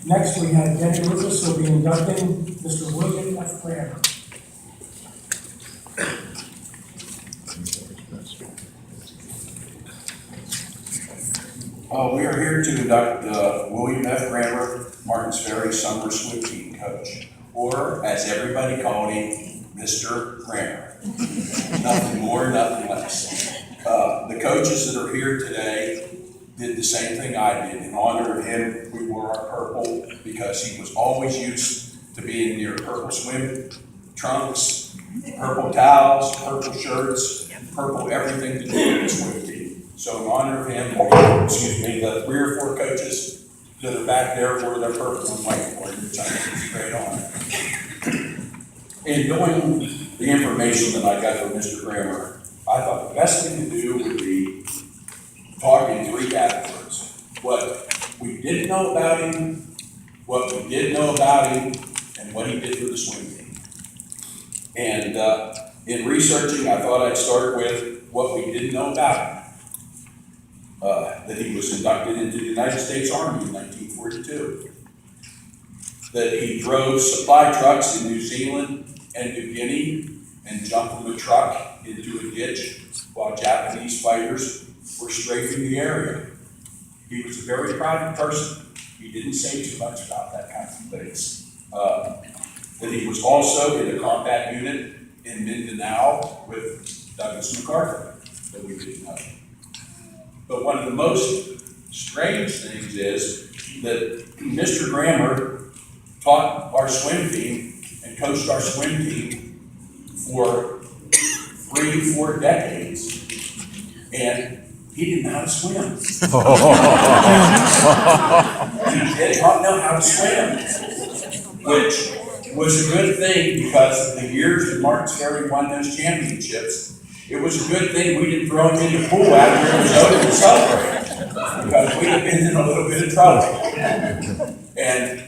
Next, we have Jenny Lucas, who will be inducting Mr. William F. Cranmer. We are here to induct William F. Cranmer, Martins Ferry Summer Swim Team coach, or as everybody called him, Mr. Cranmer. Nothing more, nothing less. The coaches that are here today did the same thing I did. In honor of him, we wore our purple because he was always used to being near purple swim trunks, purple towels, purple shirts, purple everything to do with the swim team. So in honor of him, the 3 or 4 coaches that are back there wore their purple and white for him, which I think is a great honor. In knowing the information that I got from Mr. Cranmer, I thought the best thing to do would be talk in 3 categories. What we didn't know about him, what we did know about him, and what he did for the swim team. And in researching, I thought I'd start with what we didn't know about him. That he was inducted into the United States Army in 1942. That he drove supply trucks in New Zealand and New Guinea and jumped from a truck into a ditch while Japanese fighters were strafing the area. He was a very private person. He didn't say too much about that kind of things. That he was also in a combat unit in Mindanao with Douglas MacArthur, that we didn't know. But one of the most strange things is that Mr. Cranmer taught our swim team and coached our swim team for 3-4 decades, and he didn't know how to swim. He did not know how to swim, which was a good thing because of the years that Martins Ferry won those championships. It was a good thing we didn't throw him in the pool after it was over to celebrate, because we'd have been in a little bit of trouble. And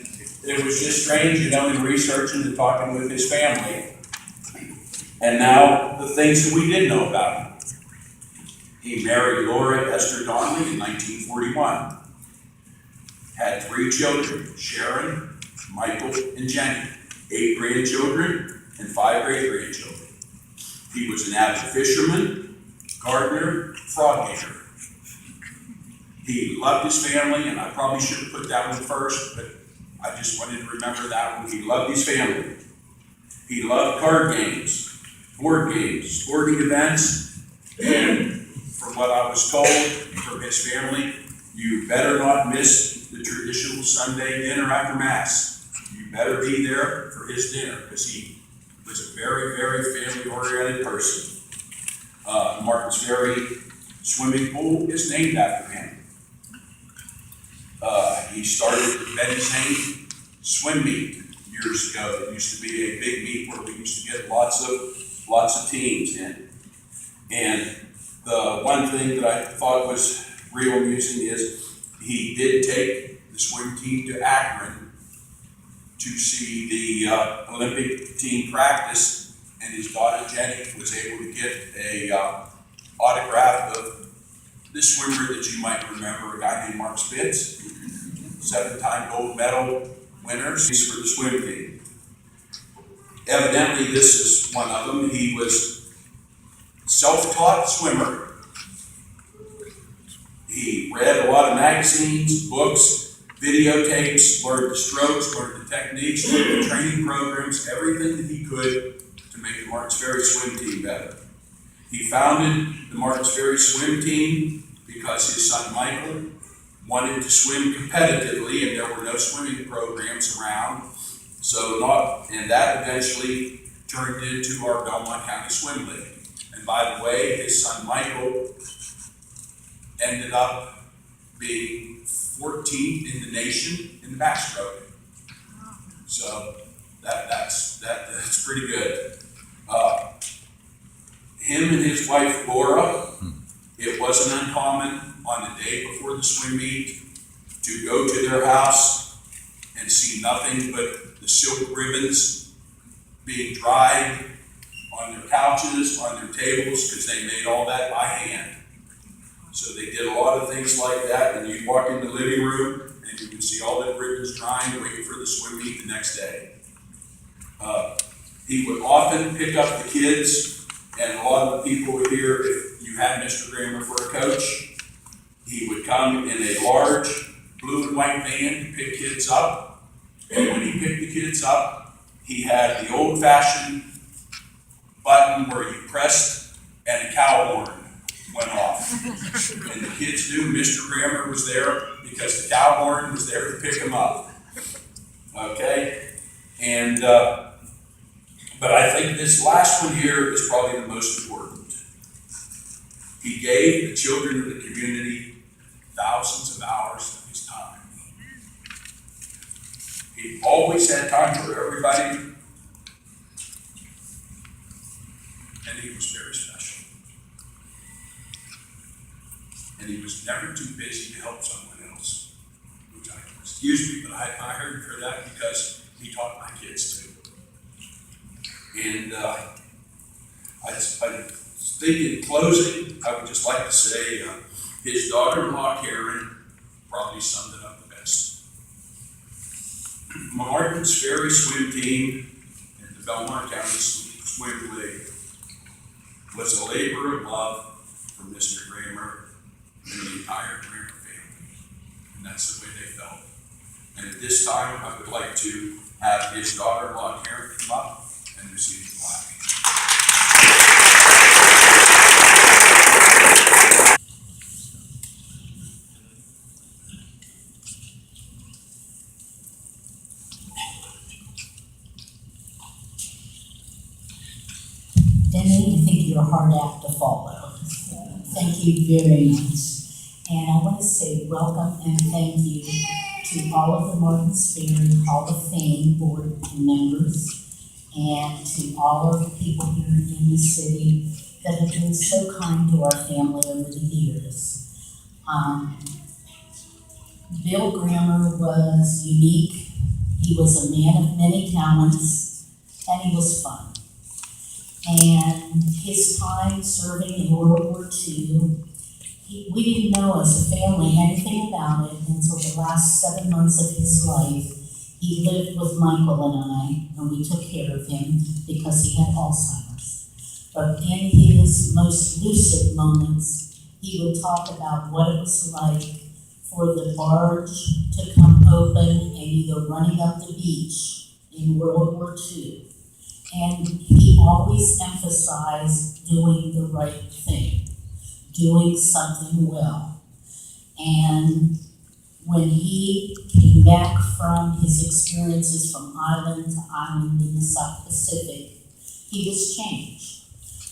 it was just strange, in researching and talking with his family. And now the things that we did know about him. He married Laura Esther Donnelly in 1941. Had 3 children, Sharon, Michael, and Jenny. 8 grandchildren and 5 great-grandchildren. He was an avid fisherman, gardener, frog gator. He loved his family, and I probably should have put that one first, but I just wanted to remember that one. He loved his family. He loved card games, board games, sporting events, and from what I was told from his family, you better not miss the traditional Sunday dinner after Mass. You better be there for his dinner, because he was a very, very family-oriented person. Martins Ferry swimming pool is named after him. He started the Betty Zane swim meet years ago. It used to be a big meet where we used to get lots of teams in. And the one thing that I thought was real amusing is he did take the swim team to Akron to see the Olympic team practice, and his daughter Jenny was able to get a autograph of this swimmer that you might remember, a guy named Mark Spitz, 7-time gold medal winner. He's for the swim team. Evidently, this is one of them. He was self-taught swimmer. He read a lot of magazines, books, videotapes, learned the strokes, learned the techniques, learned the training programs, everything that he could to make the Martins Ferry swim team better. He founded the Martins Ferry swim team because his son Michael wanted to swim competitively, and there were no swimming programs around. And that eventually turned into our Belmont County Swim League. And by the way, his son Michael ended up being 14th in the nation in the backstroke. So that's pretty good. Him and his wife Laura, it wasn't uncommon on the day before the swim meet to go to their house and see nothing but the silk ribbons being dried on their couches, on their tables, because they made all that by hand. So they did a lot of things like that, and you'd walk in the living room, and you would see all the ribbons drying, waiting for the swim meet the next day. He would often pick up the kids, and a lot of the people would hear, if you had Mr. Grammer for a coach, he would come in a large blue and white van to pick kids up. And when he picked the kids up, he had the old-fashioned button where you pressed and a cow horn went off. And the kids knew Mr. Grammer was there because the cow horn was there to pick him up. Okay? And, but I think this last one here is probably the most important. He gave the children of the community thousands of hours of his time. He always had time for everybody, and he was very special. And he was never too busy to help someone else, which excuse me, but I heard for that because he taught my kids too. And I think in closing, I would just like to say his daughter-in-law, Karen, probably summed it up the best. Martin's Ferry swim team and the Belmont County Swim League was a labor of love for Mr. Grammer and the entire Grammer family. And that's the way they felt. And at this time, I would like to have his daughter-in-law, Karen, come up and receive the plaque. Denny, I think you're a hard act to follow. Thank you very much. And I want to say welcome and thank you to all of the Martins Ferry Hall of Fame board members and to all of the people here in the city that have been so kind to our family over the years. Bill Grammer was unique. He was a man of many talents, and he was fun. And his time serving in World War II, we didn't know as a family anything about it until the last 7 months of his life. He lived with Michael and I, and we took care of him because he had Alzheimer's. But in his most lucid moments, he would talk about what it was like for the barge to come open and you go running up the beach in World War II. And he always emphasized doing the right thing, doing something well. And when he came back from his experiences from island to island in the South Pacific, he was changed.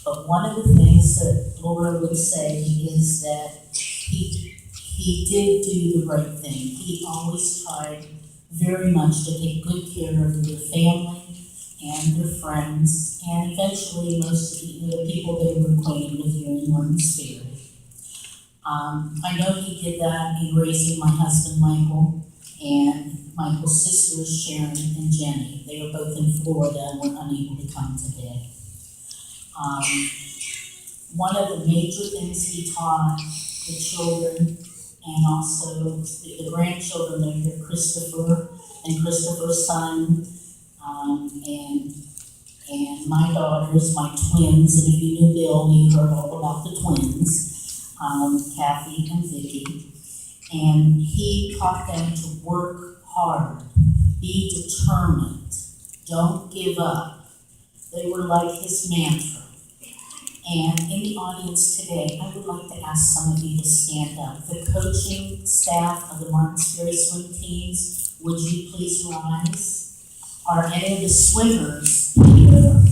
But one of the things that Laura would say is that he did do the right thing. He always tried very much to take good care of their family and their friends, and eventually most of the people they were acquainted with here in Martins Ferry. I know he did that in raising my husband Michael and Michael's sisters Sharon and Jenny. They are both in Florida and were unable to come today. One of the major things he taught the children and also the grandchildren of here, Christopher and Christopher's son, and my daughters, my twins, and if you knew Bill, you heard all about the twins, Kathy and Vicky. And he taught them to work hard, be determined, don't give up. They were like his mantra. And in the audience today, I would like to ask some of you to stand up. The coaching staff of the Martins Ferry swim teams, would you please rise? Are any of the swimmers here,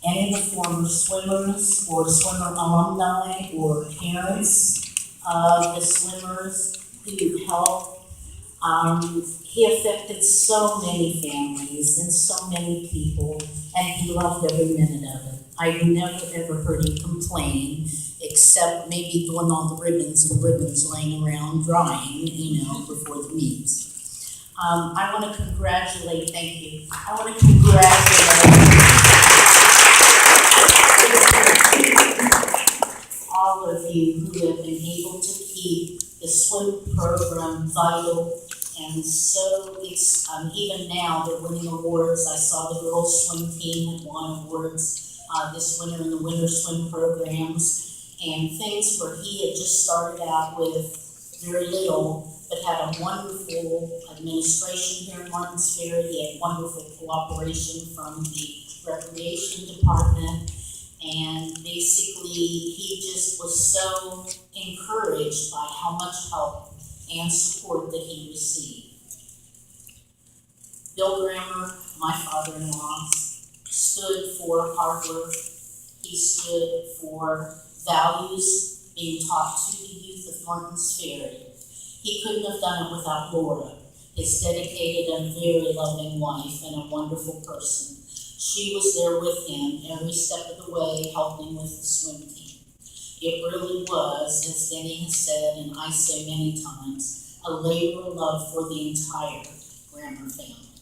any of the former swimmers or swimmer alumni or parents of the swimmers who helped? He affected so many families and so many people, and he loved every minute of it. I've never ever heard him complain, except maybe doing all the ribbons and ribbons laying around drying, before the meets. I want to congratulate, thank you. I want to congratulate all of you who have been swim program vital, and so it's, even now, they're winning awards. I saw the girls' swim team had won awards, this winter in the winter swim programs, and things where he had just started out with very little, but had a wonderful administration here in Martins Ferry. He had wonderful cooperation from the recreation department, and basically he just was so encouraged by how much help and support that he received. Bill Grammer, my father-in-law, stood for hard work. He stood for values being taught to the youth of Martins Ferry. He couldn't have done it without Laura, his dedicated and very loving wife and a wonderful person. She was there with him every step of the way, helping with the swim team. It really was, as Denny has said, and I say many times, a labor of love for the entire Grammer family.